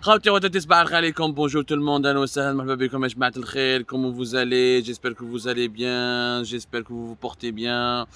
Khawti wa tasbah alaikum, bonjour tout le monde, ahlan wa sahlan, marhaba bikum ya jama'at al-khair, comment vous allez? J'espère que vous allez bien, j'espère que vous vous portez bien.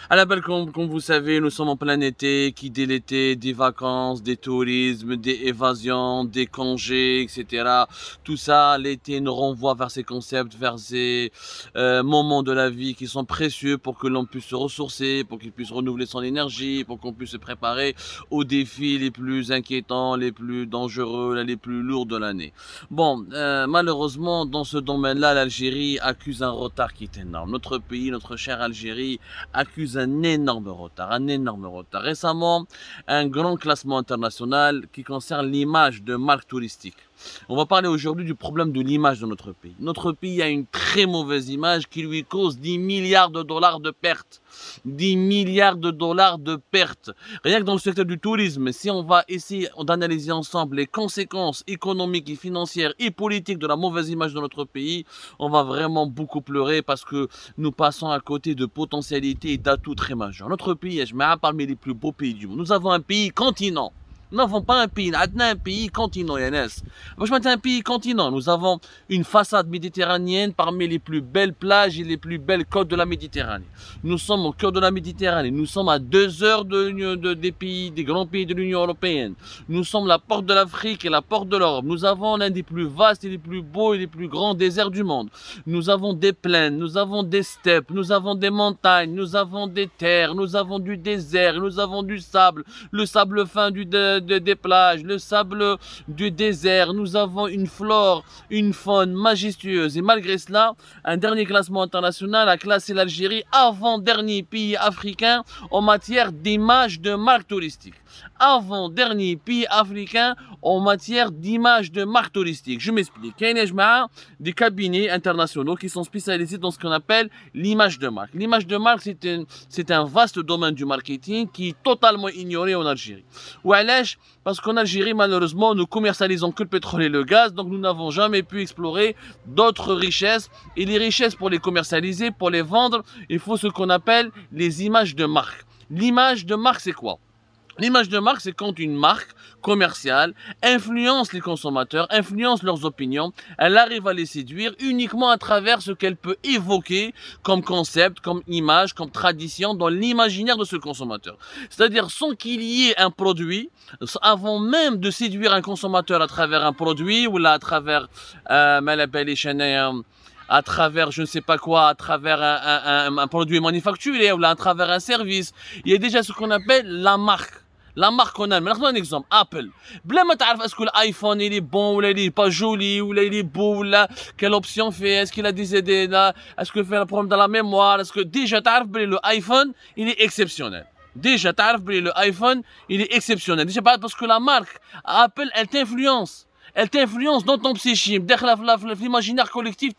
À la balle, comme vous savez, nous sommes en plein été, qui dit l'été, des vacances, des tourismes, des évasions, des congés, etc. Tout ça, l'été nous renvoie vers ces concepts, vers ces moments de la vie qui sont précieux pour que l'on puisse se ressourcer, pour qu'il puisse renouveler son énergie, pour qu'on puisse se préparer aux défis les plus inquiétants, les plus dangereux, les plus lourds de l'année. Bon, malheureusement, dans ce domaine-là, l'Algérie accuse un retard qui est énorme. Notre pays, notre chère Algérie, accuse un énorme retard, un énorme retard. Récemment, un grand classement international qui concerne l'image de marques touristiques. On va parler aujourd'hui du problème de l'image de notre pays. Notre pays a une très mauvaise image qui lui cause 10 milliards de dollars de pertes. 10 milliards de dollars de pertes. Rien que dans le secteur du tourisme, si on va essayer d'analyser ensemble les conséquences économiques et financières et politiques de la mauvaise image de notre pays, on va vraiment beaucoup pleurer parce que nous passons à côté de potentialités et d'atouts très majeurs. Notre pays est parmi les plus beaux pays du monde. Nous avons un pays continent. Nous n'avons pas un pays, nous avons un pays continent, Yannis. Franchement, c'est un pays continent. Nous avons une façade méditerranéenne parmi les plus belles plages et les plus belles côtes de la Méditerranée. Nous sommes au cœur de la Méditerranée. Nous sommes à 2 heures des pays, des grands pays de l'Union européenne. Nous sommes la porte de l'Afrique et la porte de l'Europe. Nous avons l'un des plus vastes et les plus beaux et les plus grands déserts du monde. Nous avons des plaines, nous avons des steppes, nous avons des montagnes, nous avons des terres, nous avons du désert, nous avons du sable, le sable fin des plages, le sable du désert. Nous avons une flore, une faune majestueuse. Et malgré cela, un dernier classement international a classé l'Algérie avant-dernier pays africain en matière d'image de marque touristique. Avant-dernier pays africain en matière d'image de marque touristique. Je m'explique. Il y a des cabinets internationaux qui sont spécialisés dans ce qu'on appelle l'image de marque. L'image de marque, c'est un vaste domaine du marketing qui est totalement ignoré en Algérie. Parce qu'en Algérie, malheureusement, nous commercialisons que le pétrole et le gaz, donc nous n'avons jamais pu explorer d'autres richesses. Et les richesses, pour les commercialiser, pour les vendre, il faut ce qu'on appelle les images de marque. L'image de marque, c'est quoi? L'image de marque, c'est quand une marque commerciale influence les consommateurs, influence leurs opinions, elle arrive à les séduire uniquement à travers ce qu'elle peut évoquer comme concept, comme image, comme tradition dans l'imaginaire de ce consommateur. C'est-à-dire sans qu'il y ait un produit, avant même de séduire un consommateur à travers un produit ou là à travers à travers je ne sais pas quoi, à travers un produit manufacturé ou là à travers un service, il y a déjà ce qu'on appelle la marque. La marque qu'on a, mais un exemple, Apple. Bla ma t'arrif est-ce que l'iPhone il est bon ou là il est pas joli ou là il est beau ou là quelle option fait, est-ce qu'il a des idées là, est-ce que fait un problème dans la mémoire, est-ce que déjà t'arrif le iPhone il est exceptionnel. Déjà t'arrif le iPhone il est exceptionnel. Déjà parce que la marque Apple elle t'influence. Elle t'influence dans ton psychisme, dans l'imaginaire collectif.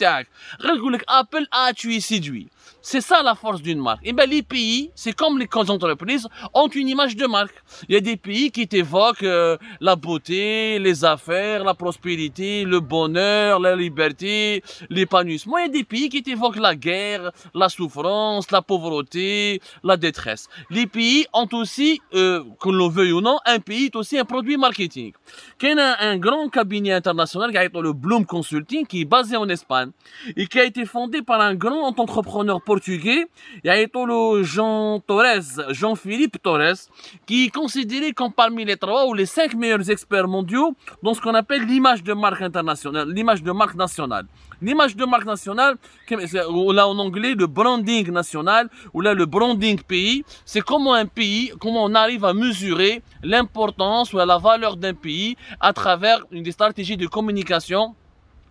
Apple a tué séduit. C'est ça la force d'une marque. Et bien les pays, c'est comme les grandes entreprises, ont une image de marque. Il y a des pays qui t'évoquent la beauté, les affaires, la prospérité, le bonheur, la liberté, l'épanouissement. Il y a des pays qui t'évoquent la guerre, la souffrance, la pauvreté, la détresse. Les pays ont aussi, qu'on le veuille ou non, un pays est aussi un produit marketing. Il y a un grand cabinet international qui a été le Bloom Consulting, qui est basé en Espagne et qui a été fondé par un grand entrepreneur portugais, il y a été le Jean-Philippe Torres, qui est considéré comme parmi les 3 ou les 5 meilleurs experts mondiaux dans ce qu'on appelle l'image de marque internationale, l'image de marque nationale. L'image de marque nationale, ou là en anglais, le branding national, ou là le branding pays, c'est comment un pays, comment on arrive à mesurer l'importance ou la valeur d'un pays à travers des stratégies de communication,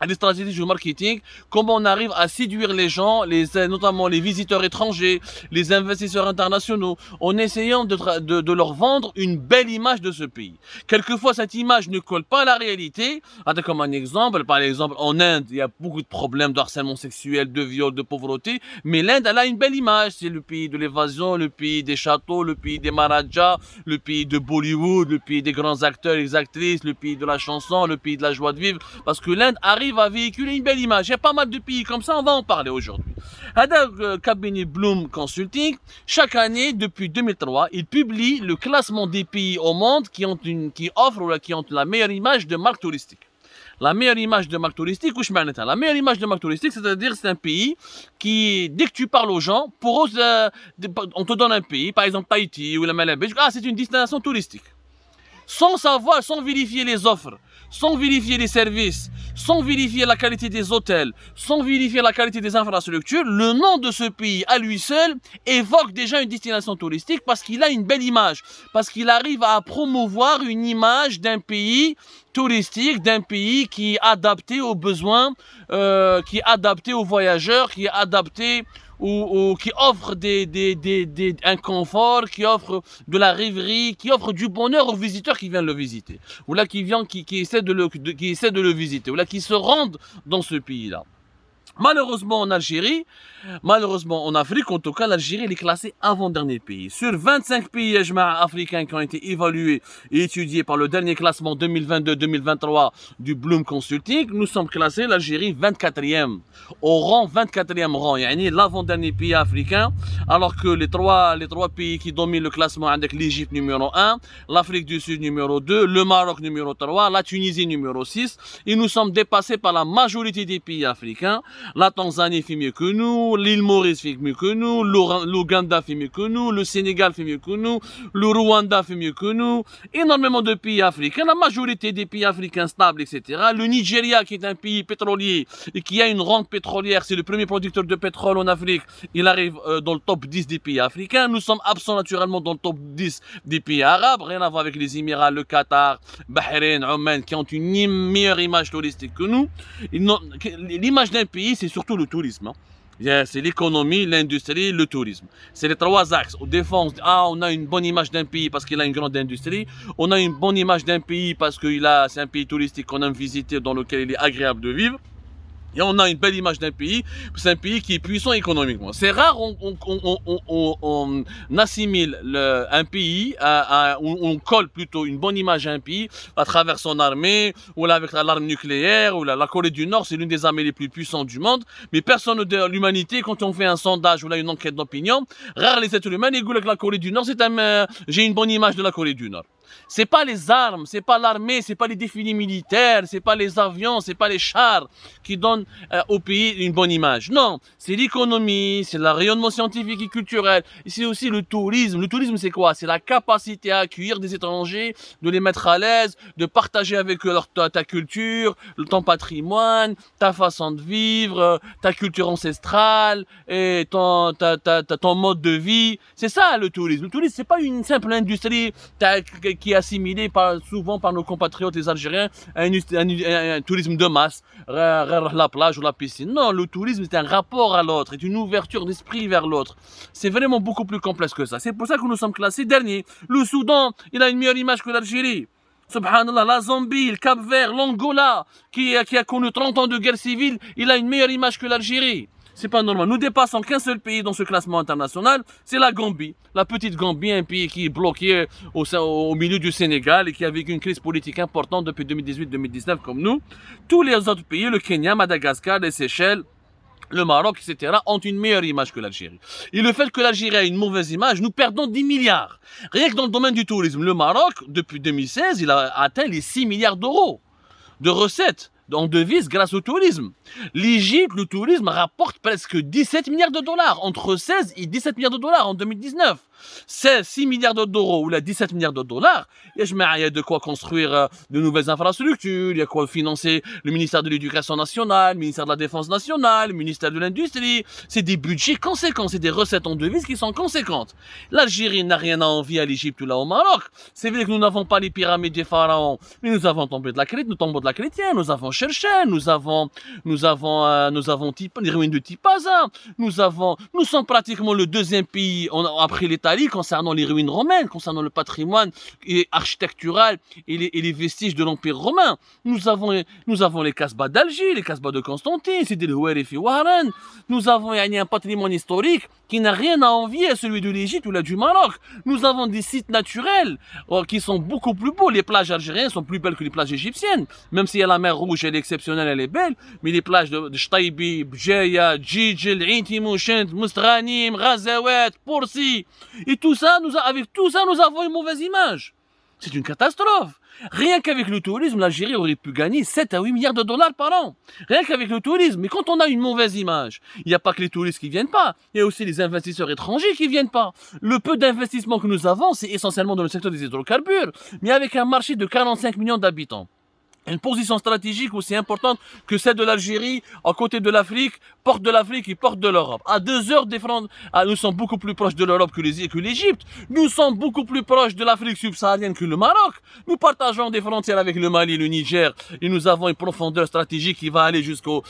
des stratégies de marketing, comment on arrive à séduire les gens, notamment les visiteurs étrangers, les investisseurs internationaux, en essayant de leur vendre une belle image de ce pays. Quelquefois, cette image ne colle pas à la réalité. Comme un exemple, par exemple, en Inde, il y a beaucoup de problèmes de harcèlement sexuel, de viol, de pauvreté, mais l'Inde, elle a une belle image. C'est le pays de l'évasion, le pays des châteaux, le pays des Maharajas, le pays de Bollywood, le pays des grands acteurs et actrices, le pays de la chanson, le pays de la joie de vivre, parce que l'Inde arrive arrive à véhiculer une belle image. Il y a pas mal de pays comme ça, on va en parler aujourd'hui. Cabinet Bloom Consulting, chaque année, depuis 2003, il publie le classement des pays au monde qui offrent ou qui ont la meilleure image de marque touristique. La meilleure image de marque touristique, la meilleure image de marque touristique, c'est-à-dire c'est un pays qui, dès que tu parles aux gens, pour eux, on te donne un pays, par exemple Tahiti ou la Malaisie, c'est une destination touristique. Sans savoir, sans vérifier les offres, sans vérifier les services, sans vérifier la qualité des hôtels, sans vérifier la qualité des infrastructures, le nom de ce pays à lui seul évoque déjà une destination touristique parce qu'il a une belle image, parce qu'il arrive à promouvoir une image d'un pays touristique, d'un pays qui est adapté aux besoins, qui est adapté aux voyageurs, qui est adapté ou qui offre un confort, qui offre de la rêverie, qui offre du bonheur aux visiteurs qui viennent le visiter, ou là qui essaient de le visiter, ou là qui se rendent dans ce pays-là. Malheureusement en Algérie, malheureusement en Afrique, en tout cas, l'Algérie est classée avant-dernier pays. Sur 25 pays africains qui ont été évalués et étudiés par le dernier classement 2022-2023 du Bloom Consulting, nous sommes classés, l'Algérie 24e, au rang 24e rang, yani l'avant-dernier pays africain, alors que les trois pays qui dominent le classement avec l'Égypte numéro 1, l'Afrique du Sud numéro 2, le Maroc numéro 3, la Tunisie numéro 6, et nous sommes dépassés par la majorité des pays africains. La Tanzanie fait mieux que nous, l'île Maurice fait mieux que nous, l'Ouganda fait mieux que nous, le Sénégal fait mieux que nous, le Rwanda fait mieux que nous, énormément de pays africains, la majorité des pays africains stables, etc. Le Nigeria, qui est un pays pétrolier et qui a une rente pétrolière, c'est le premier producteur de pétrole en Afrique, il arrive dans le top 10 des pays africains. Nous sommes absents naturellement dans le top 10 des pays arabes, rien à voir avec les Émirats, le Qatar, Bahreïn, Oman, qui ont une meilleure image touristique que nous. L'image d'un pays, c'est surtout le tourisme. C'est l'économie, l'industrie, le tourisme. C'est les trois axes. On défend, on a une bonne image d'un pays parce qu'il a une grande industrie. On a une bonne image d'un pays parce que c'est un pays touristique qu'on aime visiter, dans lequel il est agréable de vivre. Et on a une belle image d'un pays, c'est un pays qui est puissant économiquement. C'est rare, on assimile un pays, on colle plutôt une bonne image à un pays à travers son armée, ou là avec l'arme nucléaire, ou là, la Corée du Nord, c'est l'une des armées les plus puissantes du monde, mais personne de l'humanité, quand on fait un sondage ou là une enquête d'opinion, rare les êtres humains, ils disent que la Corée du Nord, j'ai une bonne image de la Corée du Nord. C'est pas les armes, c'est pas l'armée, c'est pas les défilés militaires, c'est pas les avions, c'est pas les chars qui donnent au pays une bonne image. Non, c'est l'économie, c'est le rayonnement scientifique et culturel, et c'est aussi le tourisme. Le tourisme, c'est quoi? C'est la capacité à accueillir des étrangers, de les mettre à l'aise, de partager avec eux ta culture, ton patrimoine, ta façon de vivre, ta culture ancestrale et ton mode de vie. C'est ça le tourisme. Le tourisme, c'est pas une simple industrie qui est assimilé souvent par nos compatriotes les Algériens à un tourisme de masse, la plage ou la piscine. Non, le tourisme c'est un rapport à l'autre, c'est une ouverture d'esprit vers l'autre. C'est vraiment beaucoup plus complexe que ça. C'est pour ça que nous sommes classés derniers. Le Soudan, il a une meilleure image que l'Algérie. Subhanallah, la Zambie, le Cap-Vert, l'Angola, qui a connu 30 ans de guerre civile, il a une meilleure image que l'Algérie. C'est pas normal. Nous dépassons qu'un seul pays dans ce classement international, c'est la Gambie. La petite Gambie, un pays qui est bloqué au milieu du Sénégal et qui a vécu une crise politique importante depuis 2018-2019 comme nous. Tous les autres pays, le Kenya, Madagascar, les Seychelles, le Maroc, etc., ont une meilleure image que l'Algérie. Et le fait que l'Algérie a une mauvaise image, nous perdons 10 milliards. Rien que dans le domaine du tourisme. Le Maroc, depuis 2016, il a atteint les 6 milliards d'euros de recettes en devises grâce au tourisme. L'Égypte, le tourisme rapporte presque 17 milliards de dollars, entre 16 et 17 milliards de dollars en 2019. 6 milliards d'euros ou là 17 milliards de dollars, il y a de quoi construire de nouvelles infrastructures, il y a quoi financer le ministère de l'Éducation nationale, le ministère de la Défense nationale, le ministère de l'Industrie. C'est des budgets conséquents, c'est des recettes en devises qui sont conséquentes. L'Algérie n'a rien à envier à l'Égypte ou là au Maroc. C'est vrai que nous n'avons pas les pyramides des pharaons, mais nous avons tombé de la chrétienne, nous avons Cherchen, nous avons les ruines de Tipaza, nous sommes pratiquement le deuxième pays après les l'Italie concernant les ruines romaines, concernant le patrimoine architectural et les vestiges de l'Empire romain. Nous avons les Casbah d'Alger, les Casbah de Constantine, Sidi el-Houari fi Wahran. Nous avons un patrimoine historique qui n'a rien à envier à celui de l'Égypte ou là du Maroc. Nous avons des sites naturels qui sont beaucoup plus beaux. Les plages algériennes sont plus belles que les plages égyptiennes. Même si la mer Rouge, elle est exceptionnelle, elle est belle. Mais les plages de Shtaibi, Bjaya, Djidjel, Inti Mouchent, Moustranim, Ghazawat, Poursi. Et tout ça, avec tout ça, nous avons une mauvaise image. C'est une catastrophe. Rien qu'avec le tourisme, l'Algérie aurait pu gagner 7 à 8 milliards de dollars par an. Rien qu'avec le tourisme. Mais quand on a une mauvaise image, il n'y a pas que les touristes qui viennent pas. Il y a aussi les investisseurs étrangers qui viennent pas. Le peu d'investissement que nous avons, c'est essentiellement dans le secteur des hydrocarbures. Mais avec un marché de 45 millions d'habitants. Une position stratégique aussi importante que celle de l'Algérie, à côté de l'Afrique, porte de l'Afrique et porte de l'Europe. À 2 heures des frontières, nous sommes beaucoup plus proches de l'Europe que l'Égypte. Nous sommes beaucoup plus proches de l'Afrique subsaharienne que le Maroc. Nous partageons des frontières avec le Mali et le Niger. Et nous avons une profondeur stratégique qui va aller jusqu'au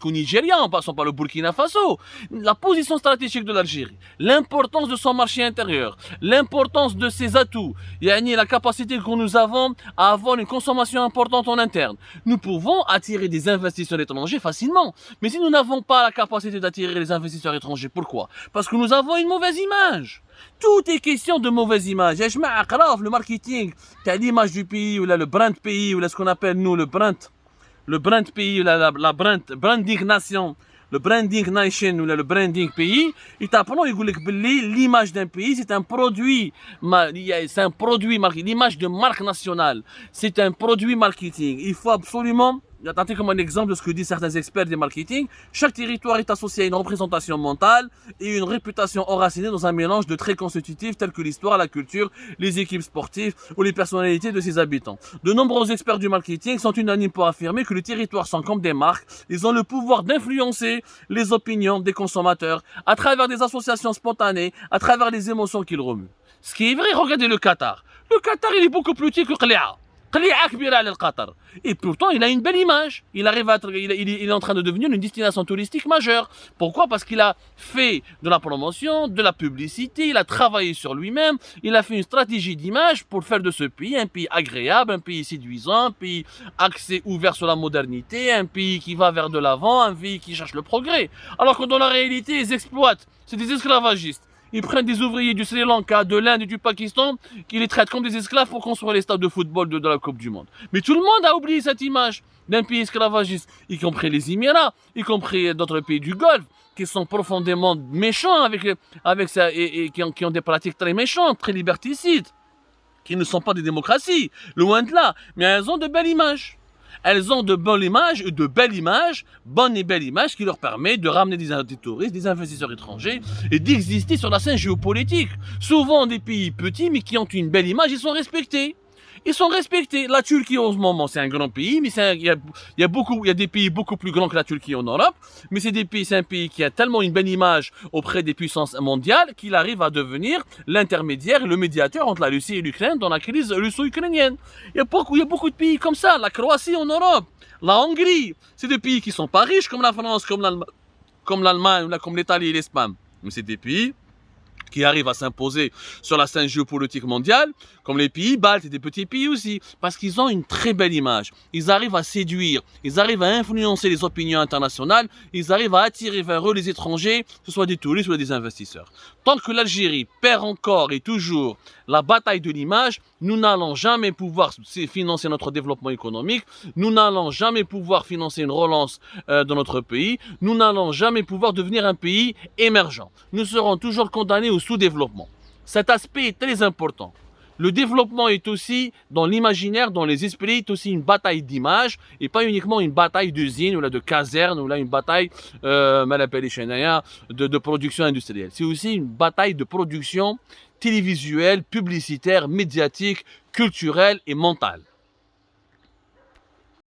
Nigeria, en passant par le Burkina Faso. La position stratégique de l'Algérie, l'importance de son marché intérieur, l'importance de ses atouts, la capacité que nous avons à avoir une consommation importante en interne. Nous pouvons attirer des investisseurs étrangers facilement. Mais si nous n'avons pas la capacité d'attirer les investisseurs étrangers, pourquoi? Parce que nous avons une mauvaise image. Tout est question de mauvaise image. Le marketing, l'image du pays, ou là, le brand pays, ou là, ce qu'on appelle nous le brand pays, la branding nation. Le branding nation ou le branding pays, il t'apprend, il dit que l'image d'un pays, c'est un produit, l'image de marque nationale, c'est un produit marketing. Il faut absolument, attendez comme un exemple de ce que disent certains experts du marketing, chaque territoire est associé à une représentation mentale et une réputation enracinée dans un mélange de traits constitutifs tels que l'histoire, la culture, les équipes sportives ou les personnalités de ses habitants. De nombreux experts du marketing sont unanimes pour affirmer que les territoires sont comme des marques, ils ont le pouvoir d'influencer les opinions des consommateurs à travers des associations spontanées, à travers les émotions qu'ils remuent. Ce qui est vrai, regardez le Qatar. Le Qatar, il est beaucoup plus petit que Qli'a. Et pourtant, il a une belle image. Il est en train de devenir une destination touristique majeure. Pourquoi? Parce qu'il a fait de la promotion, de la publicité, il a travaillé sur lui-même, il a fait une stratégie d'image pour faire de ce pays un pays agréable, un pays séduisant, un pays axé ouvert sur la modernité, un pays qui va vers de l'avant, un pays qui cherche le progrès. Alors que dans la réalité, ils exploitent. C'est des esclavagistes. Ils prennent des ouvriers du Sri Lanka, de l'Inde et du Pakistan, qui les traitent comme des esclaves pour construire les stades de football de la Coupe du Monde. Mais tout le monde a oublié cette image d'un pays esclavagiste, y compris les Émirats, y compris d'autres pays du Golfe, qui sont profondément méchants avec ça et qui ont des pratiques très méchantes, très liberticides, qui ne sont pas des démocraties, loin de là, mais elles ont de belles images. Elles ont de bonnes images, bonnes et belles images qui leur permettent de ramener des touristes, des investisseurs étrangers et d'exister sur la scène géopolitique. Souvent des pays petits mais qui ont une belle image, ils sont respectés. Ils sont respectés. La Turquie en ce moment, c'est un grand pays, mais il y a des pays beaucoup plus grands que la Turquie en Europe, mais c'est un pays qui a tellement une belle image auprès des puissances mondiales qu'il arrive à devenir l'intermédiaire, le médiateur entre la Russie et l'Ukraine dans la crise russo-ukrainienne. Il y a beaucoup de pays comme ça, la Croatie en Europe, la Hongrie, c'est des pays qui sont pas riches comme la France, comme l'Allemagne, comme l'Italie et l'Espagne, mais c'est des pays qui arrivent à s'imposer sur la scène géopolitique mondiale, comme les pays baltes et des petits pays aussi, parce qu'ils ont une très belle image. Ils arrivent à séduire, ils arrivent à influencer les opinions internationales, ils arrivent à attirer vers eux les étrangers, que ce soit des touristes ou des investisseurs. Tant que l'Algérie perd encore et toujours la bataille de l'image, nous n'allons jamais pouvoir financer notre développement économique, nous n'allons jamais pouvoir financer une relance de notre pays, nous n'allons jamais pouvoir devenir un pays émergent. Nous serons toujours condamnés au sous-développement. Cet aspect est très important. Le développement est aussi, dans l'imaginaire, dans les esprits, est aussi une bataille d'image et pas uniquement une bataille d'usine ou là, de caserne ou là, une bataille de production industrielle. C'est aussi une bataille de production télévisuelle, publicitaire, médiatique, culturelle et mentale.